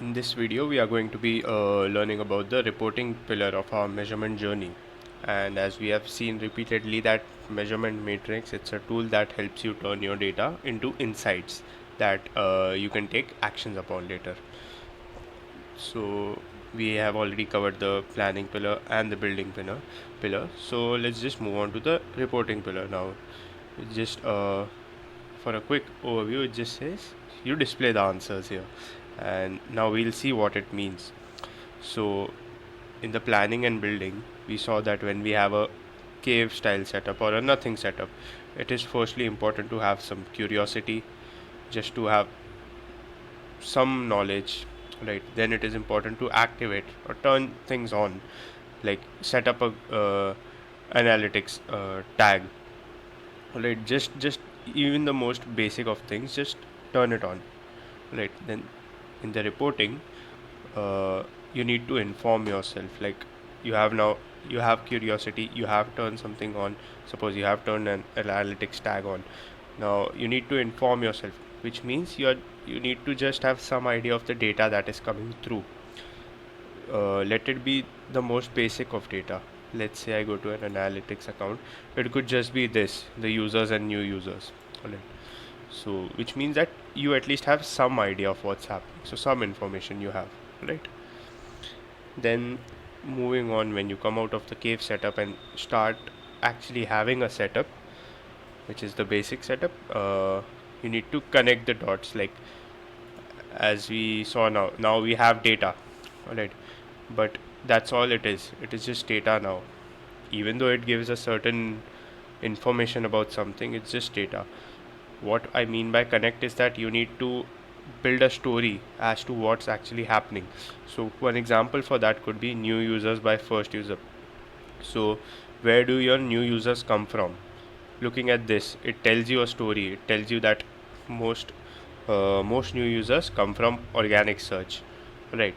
In this video, we are going to be learning about the reporting pillar of our measurement journey. And as we have seen repeatedly, that measurement matrix, it's a tool that helps you turn your data into insights that you can take actions upon later. So we have already covered the planning pillar and the building pillar. So let's just move on to the reporting pillar now. It's just for a quick overview, it just says you display the answers here, and now we'll see what it means. So in the planning and building, we saw that when we have a cave style setup or a nothing setup, it is firstly important to have some curiosity, just to have some knowledge, right? Then it is important to activate or turn things on, like set up a analytics tag, right? Just even the most basic of things, just turn it on, right? Then in the reporting, uh, you need to inform yourself, like you have now, you have curiosity, you have turned something on. Suppose you have turned an analytics tag on. Now you need to inform yourself, which means you need to just have some idea of the data that is coming through. Let it be the most basic of data. Let's say I go to an analytics account, it could just be this, the users and new users. Alright. So which means that you at least have some idea of what's happening, so some information you have, right? Then moving on, when you come out of the cave setup and start actually having a setup, which is the basic setup, you need to connect the dots, like as we saw. Now we have data, all right, but that's all it is just data now. Even though it gives a certain information about something, it's just data. What I mean by connect is that you need to build a story as to what's actually happening. So one example for that could be new users by first user. So where do your new users come from? Looking at this, it tells you a story. It tells you that most most new users come from organic search, right?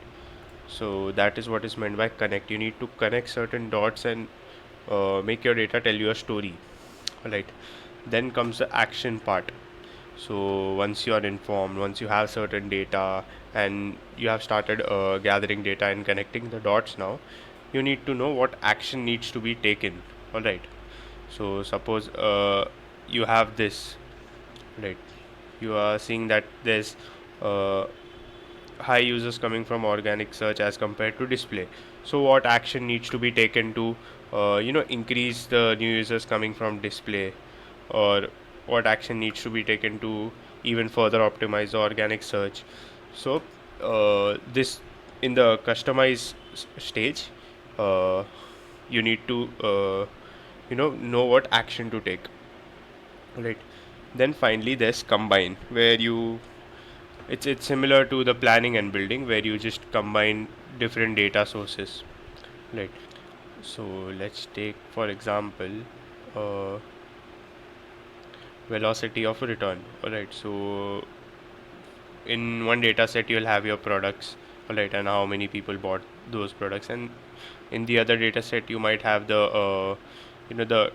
So that is what is meant by connect. You need to connect certain dots and make your data tell you a story, right? Then comes the action part. So once you are informed, once you have certain data and you have started gathering data and connecting the dots, now you need to know what action needs to be taken, all right? So suppose you have this, right? You are seeing that there's uh, high users coming from organic search as compared to display. So what action needs to be taken to increase the new users coming from display, or what action needs to be taken to even further optimize the organic search? So this, in the customize stage, uh, you need to know what action to take, right? Then finally there's combine, where you, it's similar to the planning and building, where you just combine different data sources, right? So let's take for example uh, velocity of return, all right? So in one data set you'll have your products, all right, and how many people bought those products, and in the other data set you might have the the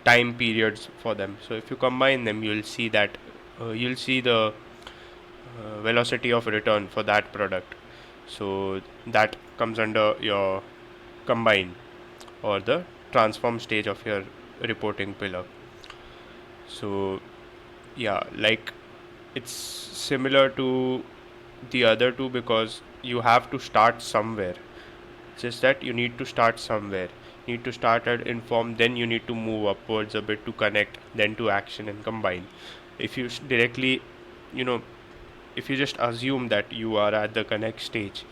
time periods for them. So if you combine them, you'll see that you'll see the velocity of return for that product. So that comes under your combine, or the transform stage of your reporting pillar. So yeah, like it's similar to the other two, because you have to start somewhere. Just that you need to start somewhere. You need to start at inform, then you need to move upwards a bit to connect, then to action and combine. If you directly, you know, if you just assume that you are at the connect stage,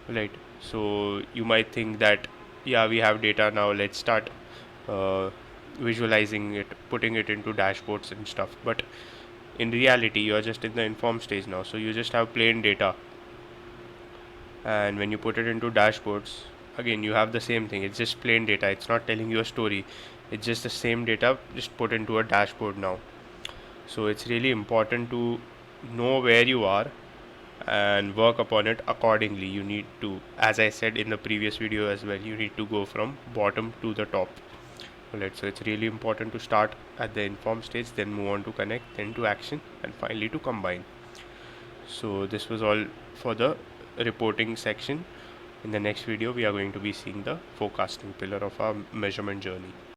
right? So you might think that, yeah, we have data now, let's start uh, visualizing it, putting it into dashboards and stuff. But in reality, you're just in the inform stage now, so you just have plain data, and when you put it into dashboards, again you have the same thing. It's just plain data, it's not telling you a story. It's just the same data just put into a dashboard now. So it's really important to know where you are and work upon it accordingly. You need to, as I said in the previous video as well, you need to go from bottom to the top. Alright, so it's really important to start at the inform stage, then move on to connect, then to action, and finally to combine. So this was all for the reporting section. In the next video we are going to be seeing the forecasting pillar of our measurement journey.